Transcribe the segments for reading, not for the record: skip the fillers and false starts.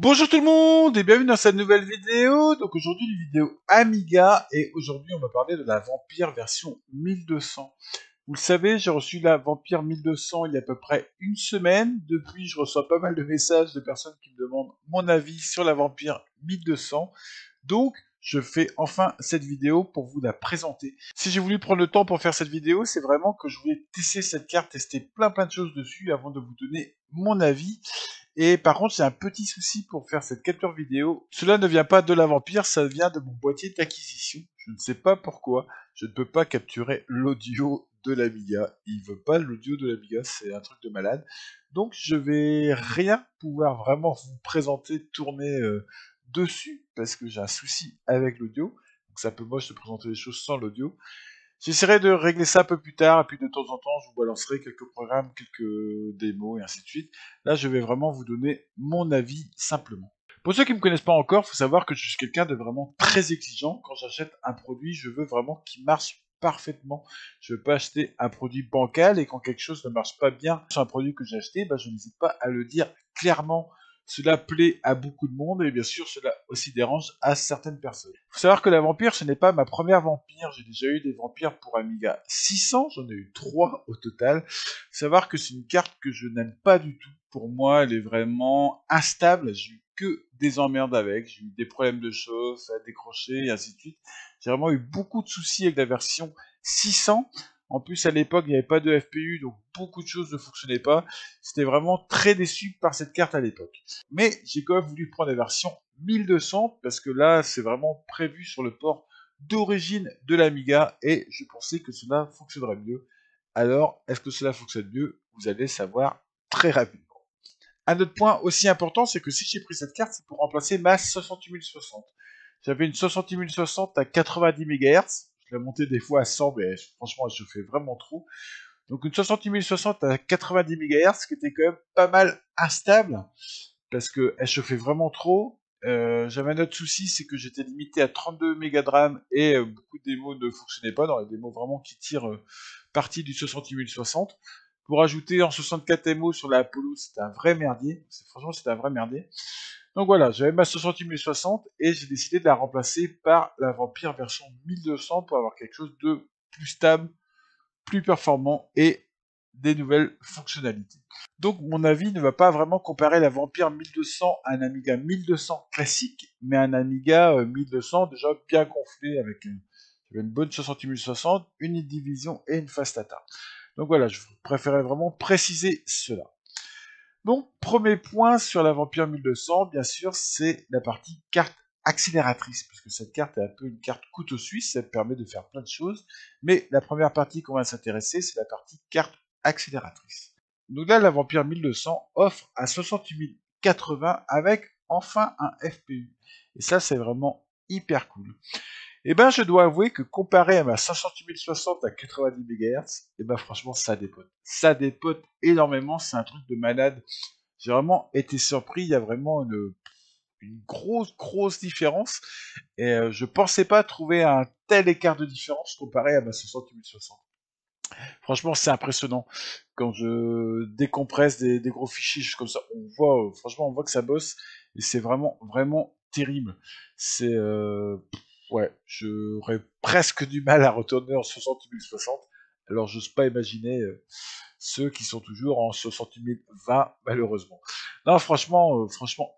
Bonjour tout le monde et bienvenue dans cette nouvelle vidéo. Donc aujourd'hui une vidéo Amiga et aujourd'hui on va parler de la Vampire version 1200. Vous le savez, j'ai reçu la Vampire 1200 il y a à peu près une semaine. Depuis, je reçois pas mal de messages de personnes qui me demandent mon avis sur la Vampire 1200. Donc, je fais enfin cette vidéo pour vous la présenter. Si j'ai voulu prendre le temps pour faire cette vidéo, c'est vraiment que je voulais tester cette carte, tester plein de choses dessus avant de vous donner mon avis. Et par contre, j'ai un petit souci pour faire cette capture vidéo. Cela ne vient pas de la Vampire, ça vient de mon boîtier d'acquisition. Je ne sais pas pourquoi, je ne peux pas capturer l'audio de l'Amiga. Il veut pas l'audio de l'Amiga, c'est un truc de malade. Donc je vais rien pouvoir vraiment vous présenter, tourner dessus, parce que j'ai un souci avec l'audio. Donc c'est un peu moche de présenter les choses sans l'audio. J'essaierai de régler ça un peu plus tard, et puis de temps en temps, je vous balancerai quelques programmes, quelques démos, et ainsi de suite. Là, je vais vraiment vous donner mon avis simplement. Pour ceux qui ne me connaissent pas encore, il faut savoir que je suis quelqu'un de vraiment très exigeant. Quand j'achète un produit, je veux vraiment qu'il marche parfaitement. Je ne veux pas acheter un produit bancal, et quand quelque chose ne marche pas bien sur un produit que j'ai acheté, bah, je n'hésite pas à le dire clairement. Cela plaît à beaucoup de monde et bien sûr cela aussi dérange à certaines personnes. Il faut savoir que la vampire ce n'est pas ma première vampire, j'ai déjà eu des vampires pour Amiga 600, j'en ai eu 3 au total. Il faut savoir que c'est une carte que je n'aime pas du tout. Pour moi elle est vraiment instable, j'ai eu que des emmerdes avec, j'ai eu des problèmes de chauffe, ça a décroché et ainsi de suite. J'ai vraiment eu beaucoup de soucis avec la version 600. En plus, à l'époque, il n'y avait pas de FPU, donc beaucoup de choses ne fonctionnaient pas. J'étais vraiment très déçu par cette carte à l'époque. Mais j'ai quand même voulu prendre la version 1200, parce que là, c'est vraiment prévu sur le port d'origine de l'Amiga, et je pensais que cela fonctionnerait mieux. Alors, est-ce que cela fonctionne mieux? Vous allez savoir très rapidement. Un autre point aussi important, c'est que si j'ai pris cette carte, c'est pour remplacer ma 68060. J'avais une 68060 à 90 MHz. Je l'ai montée des fois à 100, mais franchement, je fais vraiment trop. Donc une 68060 à 90 MHz, qui était quand même pas mal instable, parce qu'elle chauffait vraiment trop. J'avais un autre souci, c'est que j'étais limité à 32 mégas de RAM et beaucoup de démos ne fonctionnaient pas, dans les démos vraiment qui tirent parti du 68060. Pour ajouter en 64 MO sur la Apollo, c'était un vrai merdier. Franchement, c'était un vrai merdier. Donc voilà, j'avais ma 68060 et j'ai décidé de la remplacer par la Vampire version 1200 pour avoir quelque chose de plus stable, plus performant et des nouvelles fonctionnalités. Donc mon avis ne va pas vraiment comparer la Vampire 1200 à un Amiga 1200 classique, mais un Amiga 1200 déjà bien gonflé avec une bonne 68060, une division et une fast data. Donc voilà, je préférais vraiment préciser cela. Donc premier point sur la Vampire 1200, bien sûr, c'est la partie carte accélératrice, puisque cette carte est un peu une carte couteau suisse, ça permet de faire plein de choses, mais la première partie qu'on va s'intéresser, c'est la partie carte accélératrice. Donc là, la Vampire 1200 offre un 68080 avec enfin un FPU. Et ça, c'est vraiment hyper cool. Et ben, je dois avouer que comparé à ma 58060 à 90 MHz, et ben franchement, ça dépote. Ça dépote énormément, c'est un truc de malade. J'ai vraiment été surpris, il y a vraiment une grosse différence. Et je pensais pas trouver un tel écart de différence comparé à ma 68060. Franchement, c'est impressionnant. Quand je décompresse des gros fichiers juste comme ça, on voit, franchement, on voit que ça bosse. Et c'est vraiment terrible. C'est, ouais, j'aurais presque du mal à retourner en 60060. Alors, j'ose pas imaginer ceux qui sont toujours en 60020, malheureusement. Non, franchement,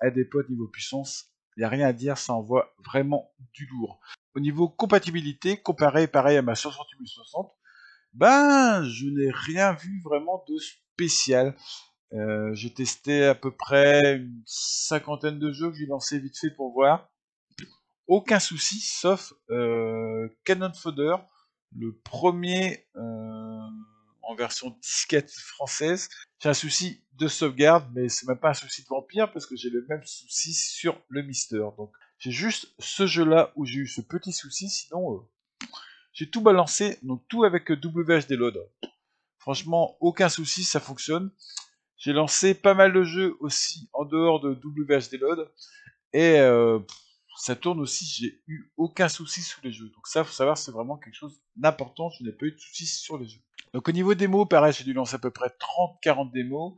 elle dépote niveau puissance. Il n'y a rien à dire, ça envoie vraiment du lourd. Au niveau compatibilité, comparé pareil à ma 68060, ben, je n'ai rien vu vraiment de spécial. J'ai testé à peu près une cinquantaine de jeux que j'ai lancé vite fait pour voir. Aucun souci, sauf Cannon Fodder, le premier en version disquette française. J'ai un souci de sauvegarde, mais c'est même pas un souci de vampire, parce que j'ai le même souci sur le Mister. Donc j'ai juste ce jeu-là où j'ai eu ce petit souci, sinon j'ai tout balancé, donc tout avec WHD Load. Franchement, aucun souci, ça fonctionne. J'ai lancé pas mal de jeux aussi en dehors de WHD Load. Et ça tourne aussi, j'ai eu aucun souci sur les jeux. Donc ça, faut savoir, c'est vraiment quelque chose d'important. Je n'ai pas eu de soucis sur les jeux. Donc au niveau démo, pareil, j'ai dû lancer à peu près 30-40 démos.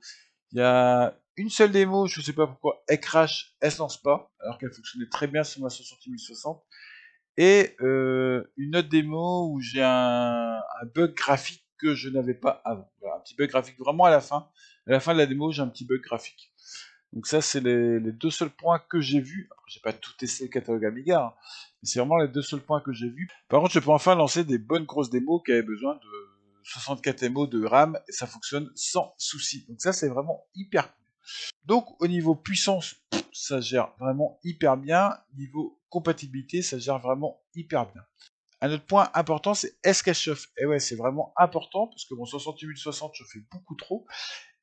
Il y a une seule démo, je sais pas pourquoi, elle crash, elle se lance pas, alors qu'elle fonctionnait très bien sur ma 60060. Et une autre démo où j'ai un bug graphique que je n'avais pas avant. Voilà, un petit bug graphique vraiment à la fin. À la fin de la démo, j'ai un petit bug graphique. Donc ça, c'est les deux seuls points que j'ai vus. Après, j'ai pas tout testé le catalogue Amiga, hein, mais c'est vraiment les deux seuls points que j'ai vus. Par contre, je peux enfin lancer des bonnes grosses démos qui avaient besoin de 64 MO de RAM et ça fonctionne sans souci. Donc ça, c'est vraiment hyper cool. Donc au niveau puissance, ça gère vraiment hyper bien. Niveau compatibilité, ça gère vraiment hyper bien. Un autre point important, c'est est-ce qu'elle chauffe? Et ouais, c'est vraiment important parce que mon 68060 chauffait beaucoup trop.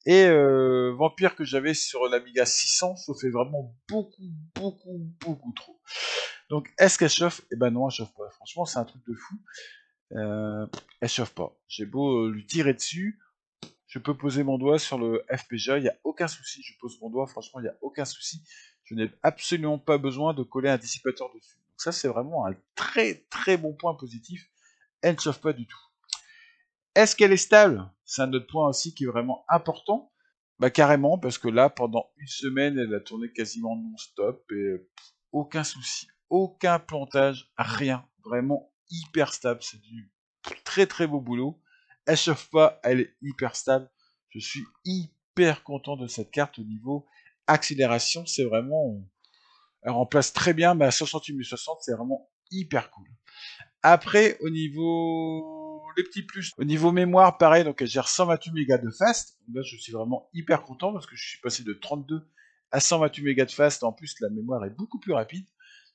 Et Vampire que j'avais sur l'Amiga 600 chauffait vraiment beaucoup trop. Donc est-ce qu'elle chauffe? Eh ben non, elle chauffe pas. Franchement, c'est un truc de fou. Elle chauffe pas. J'ai beau lui tirer dessus, je peux poser mon doigt sur le FPGA, il n'y a aucun souci. Je pose mon doigt, franchement, il n'y a aucun souci. Je n'ai absolument pas besoin de coller un dissipateur dessus. Donc ça, c'est vraiment un très bon point positif. Elle ne chauffe pas du tout. Est-ce qu'elle est stable? C'est un autre point aussi qui est vraiment important. Bah carrément, parce que là, pendant une semaine, elle a tourné quasiment non-stop et aucun souci, aucun plantage, rien. Vraiment hyper stable. C'est du très beau boulot. Elle chauffe pas, elle est hyper stable. Je suis hyper content de cette carte au niveau accélération. C'est vraiment, elle remplace très bien ma 68060. C'est vraiment hyper cool. Après, au niveau les petits plus, au niveau mémoire, pareil, donc elle gère 128 Go de fast. Donc là, je suis vraiment hyper content parce que je suis passé de 32 à 128 Go de fast. En plus, la mémoire est beaucoup plus rapide.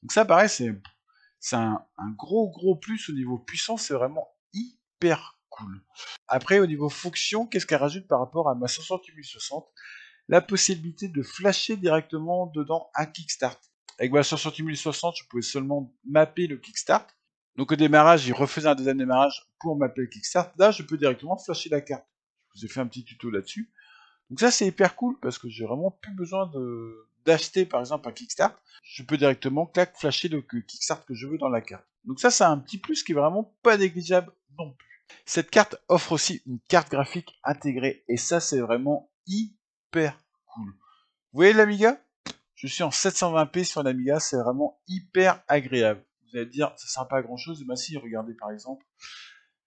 Donc ça, pareil, c'est un gros plus au niveau puissance. C'est vraiment hyper cool. Après, au niveau fonction, qu'est-ce qu'elle rajoute par rapport à ma 68060? La possibilité de flasher directement dedans un kickstart. Avec ma 68060, je pouvais seulement mapper le kickstart. Donc au démarrage, il refaisait un deuxième démarrage pour mapper le kickstart. Là, je peux directement flasher la carte. Je vous ai fait un petit tuto là-dessus. Donc ça, c'est hyper cool parce que j'ai vraiment plus besoin d'acheter par exemple un kickstart. Je peux directement clac flasher le kickstart que je veux dans la carte. Donc ça, c'est un petit plus qui est vraiment pas négligeable non plus. Cette carte offre aussi une carte graphique intégrée et ça, c'est vraiment hyper cool. Vous voyez l'Amiga? Je suis en 720p sur l'Amiga, c'est vraiment hyper agréable. Vous allez dire, ça sert pas à grand chose. Et ben si, regardez par exemple.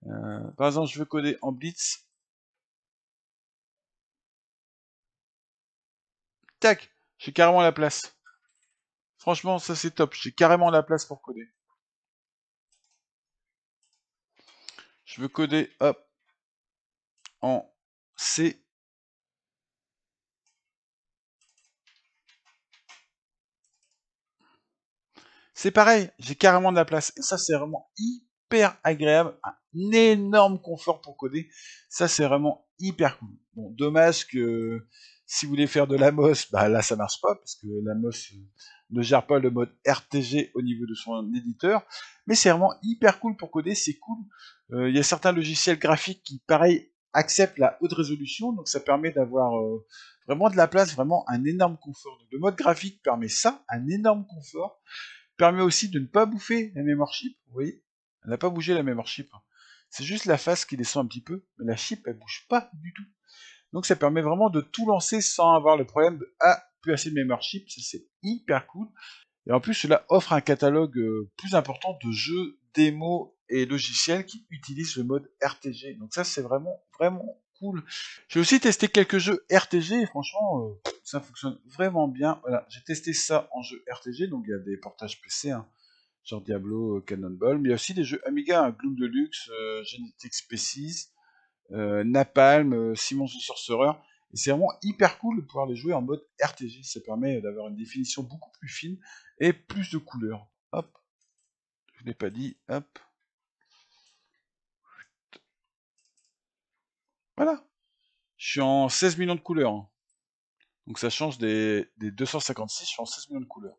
Je veux coder en Blitz. Tac, j'ai carrément la place. Franchement, ça c'est top. J'ai carrément la place pour coder. Je veux coder, hop, en C. C'est pareil, j'ai carrément de la place. Et ça, c'est vraiment hyper agréable. Un énorme confort pour coder. Ça, c'est vraiment hyper cool. Bon, dommage que si vous voulez faire de la MOS, bah là, ça marche pas, parce que la MOS ne gère pas le mode RTG au niveau de son éditeur. Mais c'est vraiment hyper cool pour coder, c'est cool. Il y a certains logiciels graphiques qui, pareil, acceptent la haute résolution, donc ça permet d'avoir vraiment de la place, vraiment un énorme confort. Donc, le mode graphique permet ça, un énorme confort permet aussi de ne pas bouffer la mémoire chip. Vous voyez, elle n'a pas bougé la mémoire chip. C'est juste la face qui descend un petit peu, mais la chip elle bouge pas du tout. Donc ça permet vraiment de tout lancer sans avoir le problème de plus assez de mémoire chip. Ça c'est hyper cool. Et en plus cela offre un catalogue plus important de jeux, démos et logiciels qui utilisent le mode RTG. Donc ça c'est vraiment cool. J'ai aussi testé quelques jeux RTG et franchement, ça fonctionne vraiment bien. Voilà, j'ai testé ça en jeu RTG, donc il y a des portages PC, hein, genre Diablo, Cannonball, mais il y a aussi des jeux Amiga, hein, Gloom Deluxe, Genetic Species, Napalm, Simon the Sorcerer. Et c'est vraiment hyper cool de pouvoir les jouer en mode RTG. Ça permet d'avoir une définition beaucoup plus fine et plus de couleurs. Hop, je ne l'ai pas dit, hop. Voilà, je suis en 16 millions de couleurs, hein. Donc ça change des 256, je suis en 16 millions de couleurs.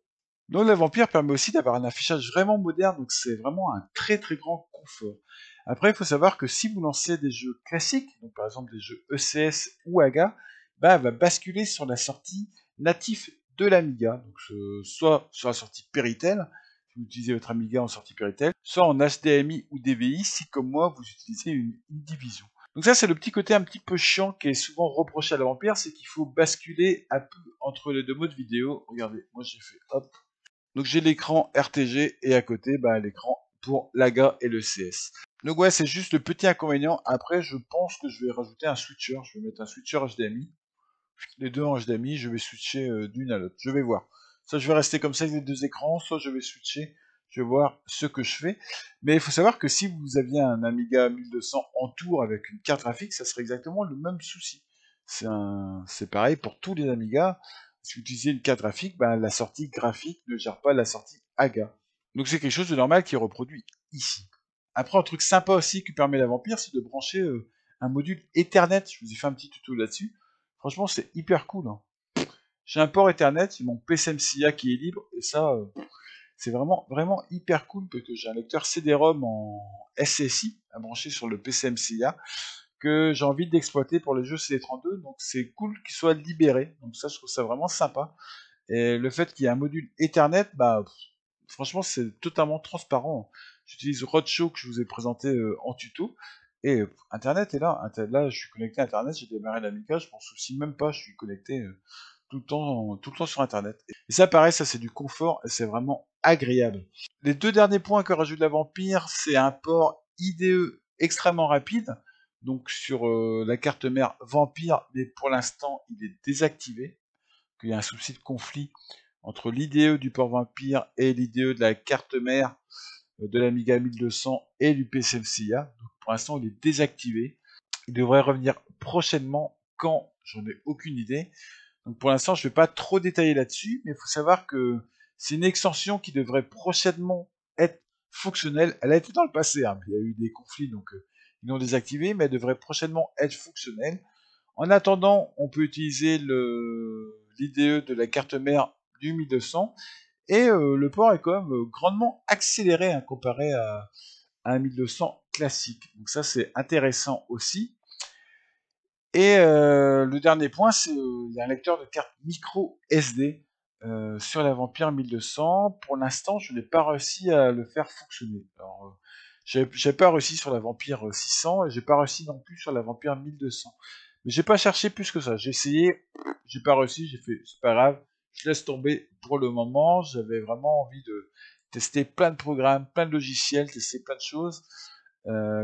Donc la Vampire permet aussi d'avoir un affichage vraiment moderne, donc c'est vraiment un très grand confort. Après, il faut savoir que si vous lancez des jeux classiques, donc par exemple des jeux ECS ou AGA, bah, elle va basculer sur la sortie native de l'Amiga, donc soit sur la sortie Péritel, si vous utilisez votre Amiga en sortie Péritel, soit en HDMI ou DVI si comme moi vous utilisez une division. Donc ça, c'est le petit côté un petit peu chiant qui est souvent reproché à la Vampire, c'est qu'il faut basculer un peu entre les deux modes vidéo. Regardez, moi j'ai fait hop. Donc j'ai l'écran RTG et à côté, bah, l'écran pour l'AGA et le CS. Donc ouais, c'est juste le petit inconvénient. Après, je pense que je vais rajouter un switcher. Je vais mettre un switcher HDMI. Les deux en HDMI, je vais switcher d'une à l'autre. Je vais voir. Soit je vais rester comme ça avec les deux écrans, soit je vais switcher. Je vais voir ce que je fais. Mais il faut savoir que si vous aviez un Amiga 1200 en tour avec une carte graphique, ça serait exactement le même souci. C'est pareil pour tous les Amigas. Si vous utilisez une carte graphique, ben, la sortie graphique ne gère pas la sortie AGA. Donc c'est quelque chose de normal qui est reproduit ici. Après, un truc sympa aussi que permet la Vampire, c'est de brancher un module Ethernet. Je vous ai fait un petit tuto là-dessus. Franchement, c'est hyper cool, hein. J'ai un port Ethernet, j'ai mon PCMCIA qui est libre, et ça, c'est vraiment hyper cool parce que j'ai un lecteur CD-ROM en SSI à brancher sur le PCMCIA que j'ai envie d'exploiter pour les jeux CD32, donc c'est cool qu'il soit libéré. Donc ça, je trouve ça vraiment sympa. Et le fait qu'il y ait un module Ethernet, bah, franchement, c'est totalement transparent. J'utilise Roadshow que je vous ai présenté en tuto. Et Internet est là. Là, je suis connecté à Internet, j'ai démarré l'Amiga, je m'en soucie même pas, je suis connecté tout le temps sur Internet. Et ça, pareil, ça c'est du confort et c'est vraiment agréable. Les deux derniers points que rajoute la Vampire, c'est un port IDE extrêmement rapide. Donc sur la carte mère Vampire, mais pour l'instant, il est désactivé. Qu'il y a un souci de conflit entre l'IDE du port Vampire et l'IDE de la carte mère de l'Amiga 1200 et du PCMCIA. Donc pour l'instant, il est désactivé. Il devrait revenir prochainement. Quand? J'en ai aucune idée. Donc pour l'instant, je ne vais pas trop détailler là-dessus, mais il faut savoir que c'est une extension qui devrait prochainement être fonctionnelle. Elle a été dans le passé, hein, il y a eu des conflits, donc ils l'ont désactivée, mais elle devrait prochainement être fonctionnelle. En attendant, on peut utiliser l'IDE de la carte mère du 1200, et le port est quand même grandement accéléré hein, comparé à un 1200 classique. Donc ça, c'est intéressant aussi. Et le dernier point, c'est il y a un lecteur de carte micro SD sur la Vampire 1200. Pour l'instant, je n'ai pas réussi à le faire fonctionner. Alors, j'ai pas réussi sur la Vampire 600 et j'ai pas réussi non plus sur la Vampire 1200. Mais j'ai pas cherché plus que ça. J'ai essayé, j'ai pas réussi, j'ai fait, c'est pas grave, je laisse tomber pour le moment. J'avais vraiment envie de tester plein de programmes, plein de logiciels, tester plein de choses,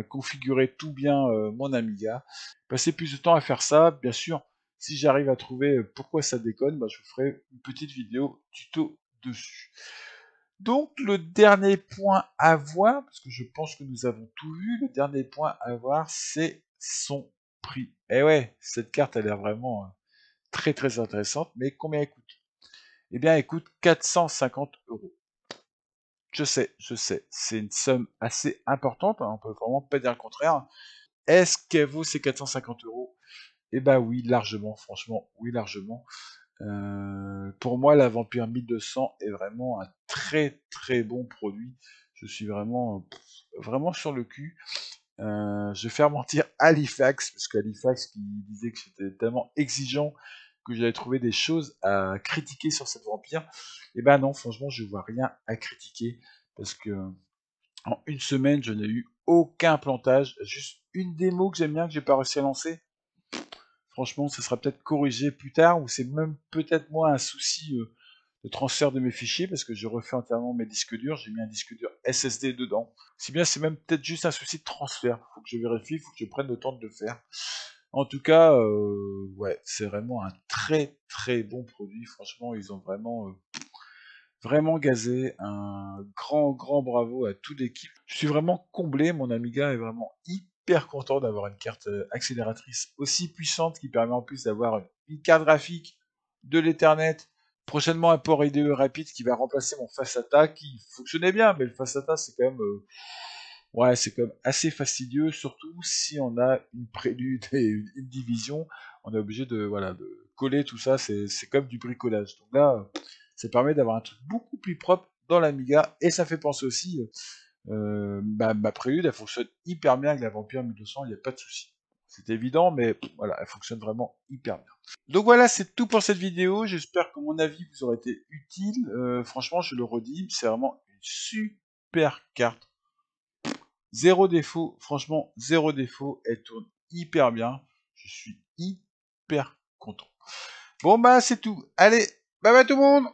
configurer tout bien mon Amiga, passer plus de temps à faire ça. Bien sûr, si j'arrive à trouver pourquoi ça déconne, bah, je vous ferai une petite vidéo tuto dessus. Donc le dernier point à voir, parce que je pense que nous avons tout vu, le dernier point à voir, c'est son prix. Et ouais, cette carte a l'air vraiment très intéressante, mais combien elle coûte? Eh bien, elle coûte 450 €. Je sais, c'est une somme assez importante, hein, on peut vraiment pas dire le contraire. Est-ce qu'elle vaut ces 450 €? Eh ben oui, largement, franchement, oui, largement. Pour moi, la Vampire 1200 est vraiment un très bon produit. Je suis vraiment sur le cul. Je vais faire mentir Halifax, parce qu'Halifax qui disait que j'étais tellement exigeant que j'allais trouver des choses à critiquer sur cette Vampire. Et ben non, franchement, je vois rien à critiquer, parce que en une semaine, je n'ai eu aucun plantage, juste une démo que j'aime bien, que j'ai pas réussi à lancer. Franchement, ça sera peut-être corrigé plus tard, ou c'est même peut-être moi un souci de transfert de mes fichiers, parce que j'ai refait entièrement mes disques durs, j'ai mis un disque dur SSD dedans. Si bien c'est même peut-être juste un souci de transfert, faut que je vérifie, faut que je prenne le temps de le faire. En tout cas, ouais, c'est vraiment un très bon produit, franchement, ils ont vraiment gazé, un grand bravo à toute l'équipe. Je suis vraiment comblé, mon Amiga est vraiment hyper content d'avoir une carte accélératrice aussi puissante qui permet en plus d'avoir une carte graphique, de l'Ethernet, prochainement un port IDE rapide qui va remplacer mon FastATA qui fonctionnait bien, mais le FastATA c'est quand même ouais, c'est quand même assez fastidieux, surtout si on a une prélude et une division, on est obligé de voilà de coller tout ça, c'est comme du bricolage. Donc là, ça permet d'avoir un truc beaucoup plus propre dans l'Amiga et ça fait penser aussi, ma prélude, elle fonctionne hyper bien avec la Vampire 1200, il n'y a pas de souci. C'est évident, mais voilà, elle fonctionne vraiment hyper bien. Donc voilà, c'est tout pour cette vidéo. J'espère que mon avis vous aura été utile. Franchement, je le redis, c'est vraiment une super carte. Zéro défaut, franchement, zéro défaut. Elle tourne hyper bien. Je suis hyper content. Bon bah c'est tout. Allez, bye bye tout le monde.